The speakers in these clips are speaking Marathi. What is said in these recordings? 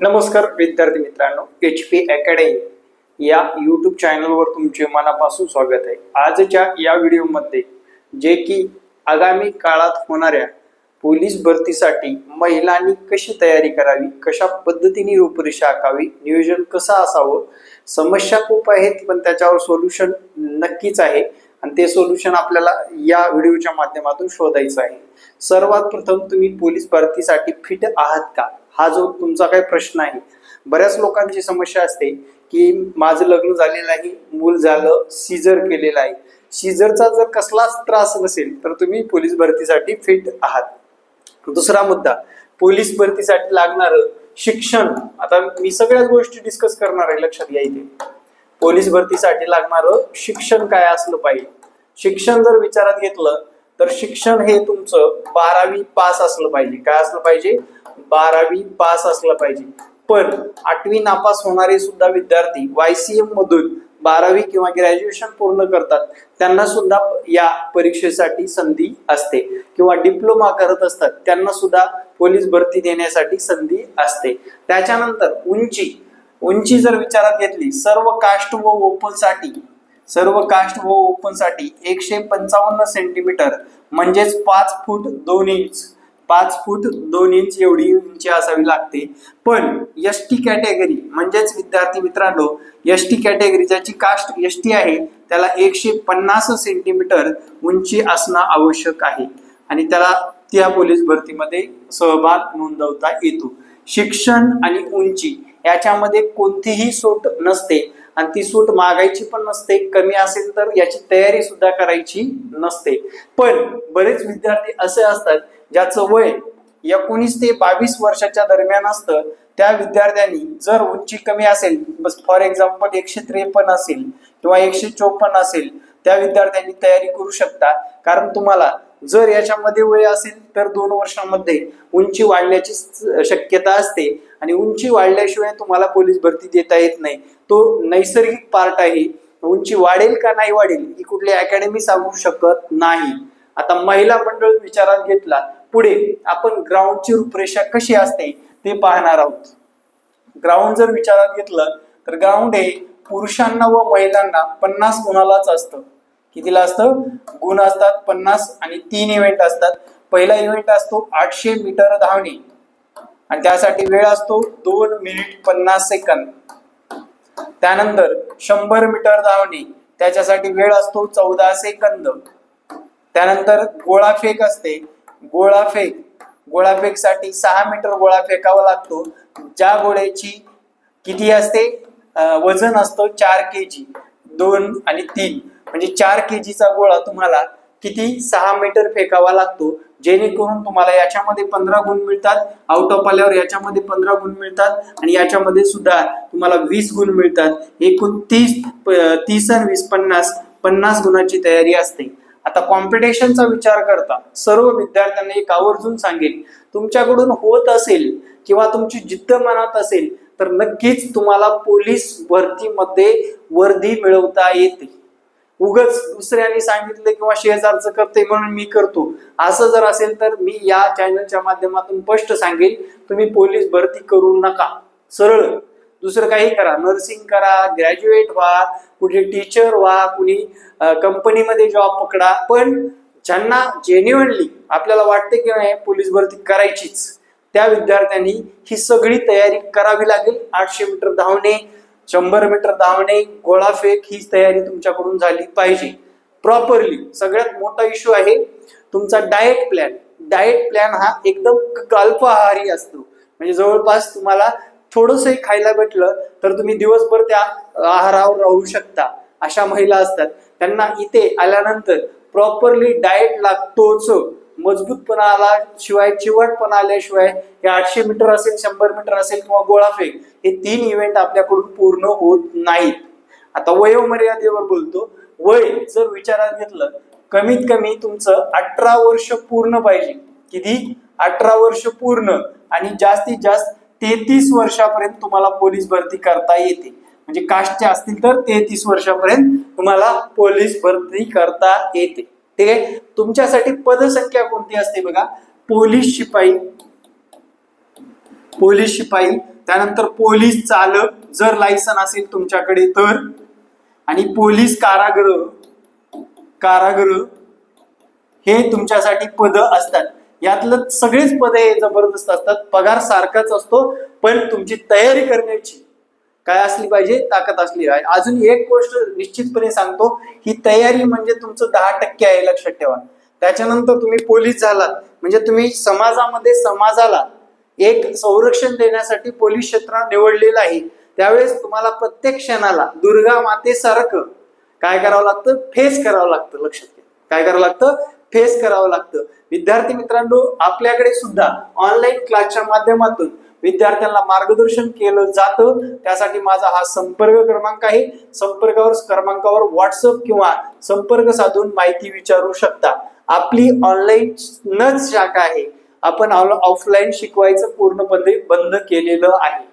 नमस्कार विद्यार्थी मित्रांनो, HP अकॅडमी या यूट्यूब चॅनलवर तुमचे मनापासून स्वागत आहे। आजच्या या व्हिडिओमध्ये जे की आगामी काळात होणाऱ्या पोलीस भरतीसाठी महिलांनी कशी तयारी करावी, कशा पद्धतीने रूपरेषा आखावी, नियोजन कसं असावं, समस्या खूप आहेत पण त्याच्यावर सोल्युशन नक्कीच आहे आणि ते सोल्युशन आपल्याला या व्हिडिओच्या माध्यमातून शोधायचं आहे। सर्वात प्रथम तुम्ही पोलीस भरतीसाठी फिट आहात का, हा जो तुमचा काही प्रश्न आहे। बऱ्याच लोकांची समस्या असते की माझं लग्न झालेलं आहे, मूल झालं, सीजर केलेलं आहे, सीजरचा जर कसलाच त्रास नसेल तर तुम्ही पोलीस भरतीसाठी फिट आहात। दुसरा मुद्दा, पोलीस भरतीसाठी लागणारं शिक्षण। आता मी सगळ्याच गोष्टी डिस्कस करणार आहे, लक्षात घ्या इथे। पोलीस भरतीसाठी लागणारं शिक्षण काय असलं पाहिजे। शिक्षण जर विचारात घेतलं तर शिक्षण हे तुमचं 12वी पास असलं पाहिजे। काय असलं पाहिजे? 12वी पास असलं पाहिजे। पण 8वी नापास होणारे सुद्धा विद्यार्थी YCM मधून 12वी किंवा ग्रॅज्युएशन पूर्ण करतात, त्यांना सुद्धा या परीक्षेसाठी संधी असते। किंवा डिप्लोमा करत असतात त्यांना सुद्धा पोलीस भरती देण्यासाठी संधी असते। त्याच्यानंतर उंची जर विचारात घेतली, सर्व कास्ट व ओपन साठी 155 सेंटीमीटर म्हणजेच 5 फूट 2 इंच 5 फूट 2 इंच एवढी उंची असावी लागते। पण एसटी कॅटेगरी म्हणजेच विद्यार्थी मित्रांनो, एसटी कॅटेगरी ज्याची कास्ट एसटी आहे त्याला 150 सेंटीमीटर उंची असणं आवश्यक आहे आणि त्याला त्या पोलीस भरतीमध्ये सहभाग नोंदवता येतो। शिक्षण आणि उंची याच्यामध्ये कोणतीही सूट नसते आणि ती सूट मागायची पण नसते, कमी असेल तर याची तयारी सुद्धा करायची नसते। पण बरेच विद्यार्थी असे असतात ज्याचं वय 19 ते 22 वर्षाच्या दरम्यान असतं, त्या विद्यार्थ्यांनी जर उंची कमी असेल, फॉर एक्झाम्पल 153 असेल किंवा 154 असेल, त्या विद्यार्थ्यांनी तयारी करू शकता। कारण तुम्हाला जर याच्यामध्ये वय असेल तर 2 वर्षांमध्ये उंची वाढण्याची शक्यता असते आणि उंची वाढल्याशिवाय तुम्हाला पोलीस भरती देता येत नाही। तो नैसर्गिक पार्ट आहे। उंची वाढेल का नाही वाढेल ही कुठली अकॅडमी सांगू शकत नाही। आता महिला मंडळ विचारात घेतला, पुढे आपण ग्राउंडची रूपरेषा कशी असते ते पाहणार आहोत। ग्राउंड जर विचारात घेतलं तर ग्राउंड हे पुरुषांना व महिलांना 50 गुणालाच असतं। कितीला असतं? गुण असतात 50 आणि 3 इव्हेंट असतात। पहिला इव्हेंट असतो 800 मीटर धावणे आणि त्यासाठी वेळ असतो 2 मिनिट 50 सेकंद। त्यानंतर 100 मीटर धावणे, त्याच्यासाठी वेळ असतो 14 सेकंद। त्यानंतर गोळाफेक असते, गोळाफेक साठी 6 मीटर गोळा फेकावा लागतो। ज्या गोळ्याची किती असते वजन असतं 4 kg, 2 आणि 3 म्हणजे 4 kgचा गोळा तुम्हाला किती 6 मीटर फेकावा लागतो, जेणेकरून तुम्हाला याच्यामध्ये 15 गुण मिळतात। आउट ऑफ आल्यावर याच्यामध्ये 15 गुण मिळतात आणि याच्यामध्ये सुद्धा तुम्हाला 20 गुण मिळतात। एकूण 30 आणि 20 50 गुणाची तयारी असते। आता कॉम्पिटिशनचा विचार करता सर्व विद्यार्थ्यांना एक आवर्जून सांगेल, तुमच्याकडून होत असेल किंवा तुमची जिद्द मनात असेल तर नक्कीच तुम्हाला पोलीस भरतीमध्ये वर्दी मिळवता येते। उगाच दुसऱ्यांनी सांगितलं किंवा शेजारचं करते म्हणून मी करतो असं जर असेल तर मी या चॅनलच्या माध्यमातून स्पष्ट सांगेल, तुम्ही पोलीस भरती करू नका। सरळ दुसरं काही करा, नर्सिंग करा, ग्रॅज्युएट व्हा, कुठे टीचर व्हा, कुणी कंपनीमध्ये जॉब पकडा। पण ज्यांना जेन्युइनली आपल्याला वाटते की नाही पोलीस भरती करायचीच, त्या विद्यार्थ्यांनी ही सगळी तयारी करावी लागेल। 800 मीटर धावणे, 100 मीटर धावणे, गोळाफेक ही तयारी तुमच्याकडून झाली पाहिजे प्रॉपरली। सगळ्यात मोठा इश्यू आहे तुमचा डाएट प्लॅन हा एकदम अल्पाहारी असतो। म्हणजे जवळपास तुम्हाला थोडंसं खायला भेटलं तर तुम्ही दिवसभर त्या आहारावर राहू शकता। अशा महिला असतात, त्यांना इथे आल्यानंतर प्रॉपरली डाएट लागतोच। मजबूतपणा आल्याशिवाय, चिवटपणा आल्याशिवाय हे 800 मीटर असेल, 100 मीटर असेल किंवा गोळाफेक हे 3 इव्हेंट आपल्याकडून पूर्ण होत नाहीत। आता वयोमर्यादेवर बोलतो। वय जर विचारात घेतलं, कमीत कमी तुमचं 18 वर्ष पूर्ण पाहिजे। किती? 18 वर्ष पूर्ण आणि जास्तीत जास्त 33 वर्षापर्यंत तुम्हाला पोलीस भरती करता येते। म्हणजे कास्टचे असतील तर 33 वर्षापर्यंत तुम्हाला पोलीस भरती करता येते। ठीक आहे। तुमच्यासाठी पदसंख्या कोणती असते बघा, पोलीस शिपाई त्यानंतर पोलीस चालक जर लायसन असेल तुमच्याकडे तर, आणि पोलीस कारागृह हे तुमच्यासाठी पद असतात. यातलं सगळेच पद हे जबरदस्त असतात, पगार सारखाच असतो, पण तुमची तयारी करण्याची काय असली पाहिजे, ताकद असली पाहिजे. अजून एक गोष्ट निश्चितपणे सांगतो, ही तयारी म्हणजे तुमचं 10% आहे, लक्षात ठेवा. त्याच्यानंतर तुम्ही पोलीस झालात म्हणजे तुम्ही समाजाला एक संरक्षण देण्यासाठी पोलीस क्षेत्र निवडलेलं आहे. त्यावेळेस तुम्हाला प्रत्येक क्षणाला दुर्गा मातेसारखं काय करावं लागतं, फेस करावं लागतं. लक्षात घ्या, काय करावं लागतं, फेस करावं लागतं. विद्यार्थी मित्रांनो, आपल्याकडे सुद्धा ऑनलाईन क्लासच्या माध्यमातून विद्यार्थ्यांना मार्गदर्शन केलं जातं. त्यासाठी माझा हा संपर्क क्रमांक आहे. क्रमांकावर व्हॉट्सअप किंवा संपर्क साधून माहिती विचारू शकता. आपली ऑनलाईनच शाखा आहे, आपण ऑफलाईन शिकवायचं पूर्णपणे बंद केलेलं आहे.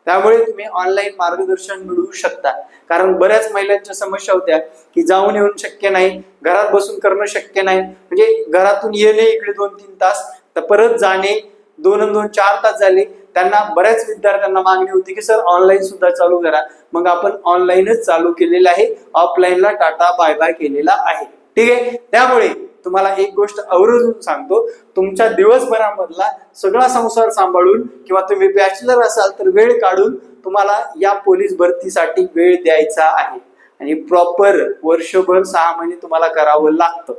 त्यामुळे तुम्ही ऑनलाईन मार्गदर्शन मिळवू शकता. कारण बऱ्याच महिलांच्या समस्या होत्या की जाऊन येऊन शक्य नाही, घरात बसून करणं शक्य नाही, म्हणजे घरातून येणे इकडे 2-3 तास, तर परत जाणे 2-4 तास झाले. त्यांना बऱ्याच विद्यार्थ्यांना मागणी होती की सर ऑनलाईन सुद्धा चालू करा. मग आपण ऑनलाईनच चालू केलेलं आहे, ऑफलाईनला टाटा बाय बाय केलेला आहे. ठीक आहे. त्यामुळे तुम्हाला एक गोष्ट आवर्जून सांगतो, तुमच्या दिवसभरामधला सगळा संसार सांभाळून किंवा तुम्ही बॅचलर असाल तर वेळ काढून तुम्हाला या पोलीस भरतीसाठी वेळ द्यायचा आहे. आणि प्रॉपर वर्षभर 6 महिने तुम्हाला करावं लागतं.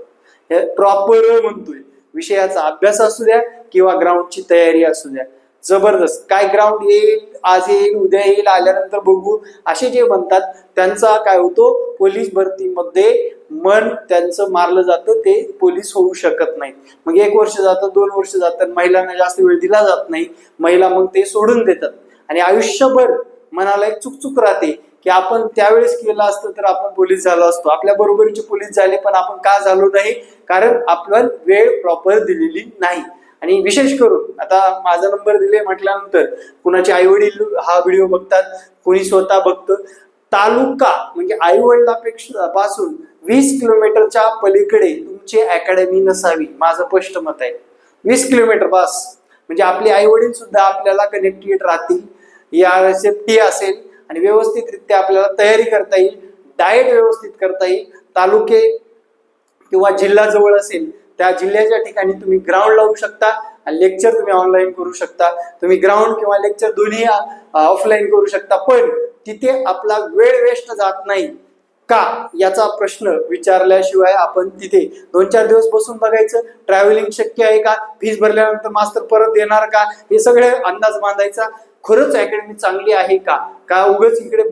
हे प्रॉपर म्हणतोय, विषयाचा अभ्यास असू द्या किंवा ग्राउंडची तयारी असू द्या, जबरदस्त. काय ग्राउंड येईल, आज येईल, उद्या येईल, आल्यानंतर बघू, असे जे म्हणतात त्यांचा काय होतो, पोलीस भरतीमध्ये मन त्यांचं मारलं जातं, ते पोलीस होऊ शकत नाही. मग 1 वर्ष जातं, 2 वर्ष जातात, महिलांना जास्त वेळ दिला जात नाही, महिला मग ते सोडून देतात. आणि आयुष्यभर मनाला एक चुकचुक राहते की आपण त्यावेळेस केलं असतं तर आपण पोलीस झालो असतो, आपल्या बरोबरीचे पोलीस झाले, पण आपण का झालो नाही, कारण आपल्याला वेळ प्रॉपर दिलेली नाही. आणि विशेष करून आता माझा नंबर दिले म्हटल्यानंतर कुणाचे आई वडील हा व्हिडिओ बघतात, कोणी स्वतः बघतं, तालुका म्हणजे आई वडिलापेक्षा पासून 20 किलोमीटरच्या पलीकडे तुमची अकॅडमी नसावी, माझं स्पष्ट मत आहे. 20 किलोमीटर बस, म्हणजे आपले आई वडील सुद्धा आपल्याला कनेक्टेड राहतील, या सेफ्टी असेल आणि व्यवस्थितरित्या आपल्याला तयारी करता येईल, डाएट व्यवस्थित करता येईल. तालुके किंवा जिल्हा जवळ असेल त्या जिल्ह्याच्या ठिकाणी तुम्ही ग्राउंड लावू शकता आणि लेक्चर तुम्ही ऑनलाईन करू शकता. तुम्ही ग्राउंड किंवा लेक्चर दोन्ही ऑफलाईन करू शकता, पण तिथे आपला वेळ वेस्ट जात नाही का याचा प्रश्न विचारल्याशिवाय आपण तिथे 2-4 दिवस बसून बघायचं, ट्रॅव्हलिंग शक्य आहे का, फीस भरल्यानंतर मास्तर परत देणार का, हे सगळे अंदाज बांधायचा. खरंच अकॅडमी चांगली आहे का उगाच इकडे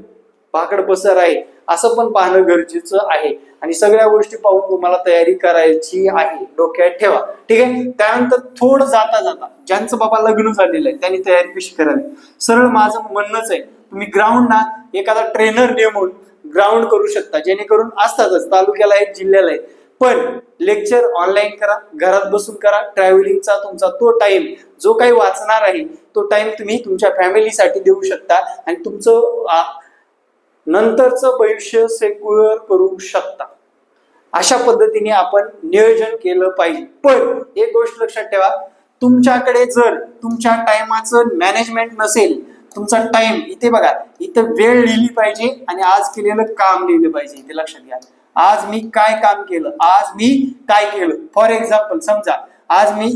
भाकड पसर आहे असं पण पाहणं गरजेचं आहे. आणि सगळ्या गोष्टी पाहून तुम्हाला तयारी करायची आहे, डोक्यात ठेवा. ठीक आहे. त्यानंतर थोडं जाता ज्यांचं बाबा लग्न झालेलं आहे त्यांनी तयारी कशी करावी, सरळ माझं म्हणणंच आहे, तुम्ही ग्राउंड ना एखादा ट्रेनर नेमून ग्राउंड करू शकता, जेणेकरून असतातच तालुक्याला आहेत, जिल्ह्याला आहेत, पण लेक्चर ऑनलाईन करा, घरात बसून करा. ट्रॅव्हलिंगचा तुमचा तो टाइम जो काही वाचणार आहे तो टाइम तुम्ही तुमच्या फॅमिलीसाठी देऊ शकता आणि तुमचं नंतरचं भविष्य सेक्युअर करू शकता. अशा पद्धतीने आपण नियोजन केलं पाहिजे. पण एक गोष्ट लक्षात ठेवा, तुमच्याकडे जर तुमच्या टाइमाचं मॅनेजमेंट नसेल, तुमचा टाइम इथे बघा, इथं वेळ लिहिली पाहिजे आणि आज केलेलं काम लिहिलं पाहिजे. इथे लक्षात घ्या, आज मी काय काम केलं, आज मी काय केलं. फॉर एक्झाम्पल समजा आज मी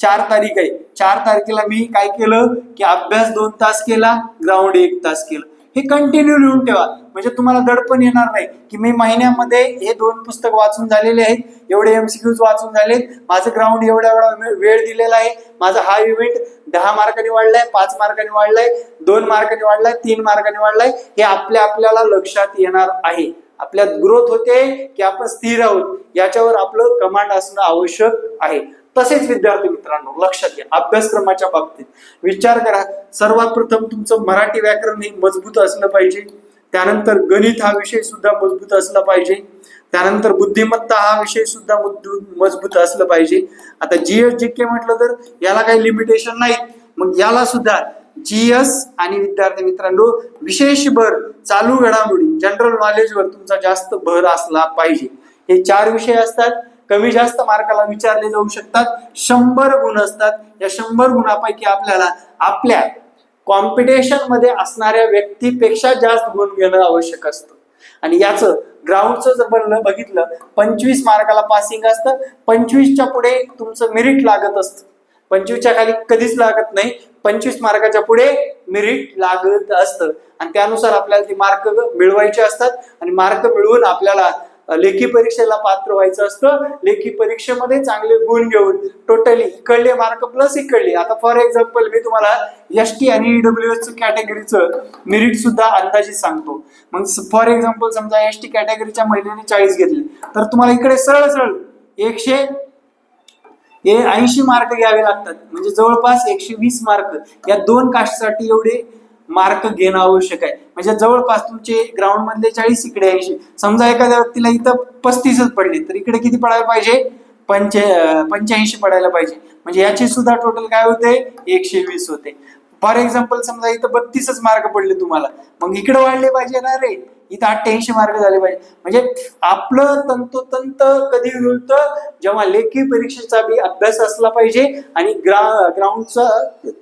4 तारीख आहे, 4 तारखेला मी काय केलं की अभ्यास 2 तास केला, ग्राउंड 1 तास केलं. हे कंटिन्यू लिहून ठेवा, म्हणजे तुम्हाला दडपण येणार नाही की मी महिन्यामध्ये हे 2 पुस्तक वाचून झालेले आहेत, एवढे MCQs वाचून झालेत, माझं ग्राउंड एवढा वेळ दिलेला आहे, माझा हा इव्हेंट 10 मार्कांनी वाढलाय, 5 मार्कांनी वाढलाय, 2 मार्कांनी वाढलाय, 3 मार्कांनी वाढलाय. हे आपल्याला लक्षात येणार आहे. आपल्यात ग्रोथ होते की आपण स्थिर आहोत याच्यावर आपलं कमांड असणं आवश्यक आहे. तसेच विद्यार्थी मित्रांनो लक्षात घ्या, अभ्यासक्रमाच्या बाबतीत विचार करा. सर्वात प्रथम तुमचं मराठी व्याकरण हे मजबूत असलं पाहिजे, त्यानंतर गणित हा विषय सुद्धा मजबूत असला पाहिजे, त्यानंतर बुद्धिमत्ता हा विषय सुद्धा मजबूत असलं पाहिजे. आता GS GK म्हटलं तर याला काही लिमिटेशन नाहीत, मग याला सुद्धा GS आणि विद्यार्थी मित्रांनो विशेष भर चालू घडामोडी जनरल नॉलेजवर तुमचा जास्त भर असला पाहिजे. हे 4 विषय असतात, कमी जास्त मार्काला विचारले जाऊ शकतात, 100 गुण असतात. या 100 गुणापैकी आपल्याला आपल्या कॉम्पिटिशन मध्ये असणाऱ्या व्यक्तीपेक्षा जास्त गुण घेणं आवश्यक असतं. आणि याचं ग्राउंडचं जर बघितलं 25 मार्काला पासिंग असतं, 25च्या पुढे तुमचं मेरिट लागत असतं, 25च्या खाली कधीच लागत नाही, 25 मार्काच्या पुढे मेरिट लागत असतं. आणि त्यानुसार आपल्याला ते मार्क मिळवायचे असतात आणि मार्क मिळवून आपल्याला लेखी परीक्षेला पात्र व्हायचं असतं. लेखी परीक्षेमध्ये चांगले गुण घेऊन टोटली इकडले मार्क प्लस इकडले, आता फॉर एक्झाम्पल मी तुम्हाला एसटी आणि ईडब्ल्यूएस कॅटेगरीचं मेरिट सुद्धा अंदाजे सांगतो. मग फॉर एक्झाम्पल समजा एसटी कॅटेगरीच्या महिलेने 40 घेतले तर तुम्हाला इकडे सरळ सरळ 180 मार्क घ्यावे लागतात, म्हणजे जवळपास 120 मार्क या 2 कास्टसाठी एवढे मार्क घेणं आवश्यक आहे. म्हणजे जवळपास तुमचे ग्राउंड मधले 40 इकडे 80, समजा एखाद्या व्यक्तीला इथं 35च पडले तर इकडे किती पडायला पाहिजे, 85 पडायला पाहिजे. म्हणजे याची सुद्धा टोटल काय होते, 120 होते. फॉर एक्झाम्पल समजा इथं 32च मार्क पडले तुम्हाला, मग इकडे वाढले पाहिजे ना रे, इथं 88 मार्क झाले पाहिजे. म्हणजे आपलं तंतोतंत कधी मिळतं, जेव्हा लेखी परीक्षेचा बी अभ्यास असला पाहिजे आणि ग्राउंडचा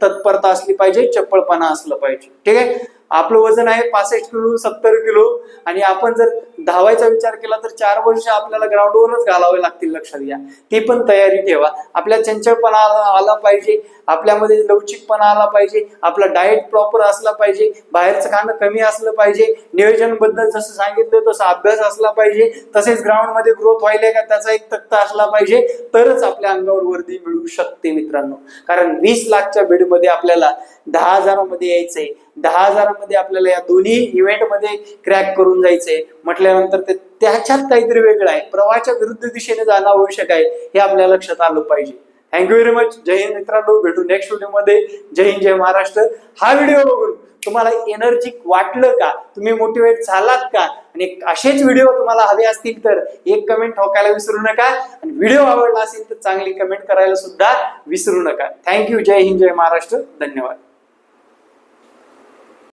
तत्परता असली पाहिजे, चपळपणा असलं पाहिजे. ठीक आहे. आपलं वजन आहे 65 किलो 70 किलो आणि आपण जर धावायचा विचार केला तर 4 वर्ष आपल्याला ग्राउंडवरच घालावे लागतील, लक्षात घ्या. ती पण तयारी ठेवा. आपल्या चंचलपणा आला पाहिजे, आपल्यामध्ये लवचिकपणा आला पाहिजे, आपला डाएट प्रॉपर असला पाहिजे, बाहेरचं खाणं कमी असलं पाहिजे, नियोजन बद्दल जसं सांगितलं तसं अभ्यास असला पाहिजे, तसेच ग्राउंड मध्ये ग्रोथ व्हायला का त्याचा एक तक्ता असला पाहिजे, तरच आपल्या अंगावर वर्दी मिळू शकते मित्रांनो. कारण 20 लाखच्या बीडमध्ये आपल्याला 10,000मध्ये यायचंय, 10,000मध्ये आपल्याला या दोन्ही इव्हेंट मध्ये क्रॅक करून जायचंय म्हटल्यानंतर त्याच्यात काहीतरी वेगळं आहे, प्रवाहाच्या विरुद्ध दिशेने जाणं आवश्यक आहे, हे आपल्या लक्षात आलं पाहिजे. Thank you very much. जय हिंद मित्रांनो, भेटू नेक्स्ट व्हिडिओमध्ये. जय हिंद, जय महाराष्ट्र. हा व्हिडिओ बघून तुम्हाला एनर्जिक वाटलं का, तुम्ही मोटिवेट झालात का, आणि असेच व्हिडिओ तुम्हाला हवे असतील तर एक कमेंट ठोकायला विसरू नका. आणि व्हिडिओ आवडला असेल तर चांगली कमेंट करायला सुद्धा विसरू नका. थँक्यू. जय हिंद, जय महाराष्ट्र. धन्यवाद.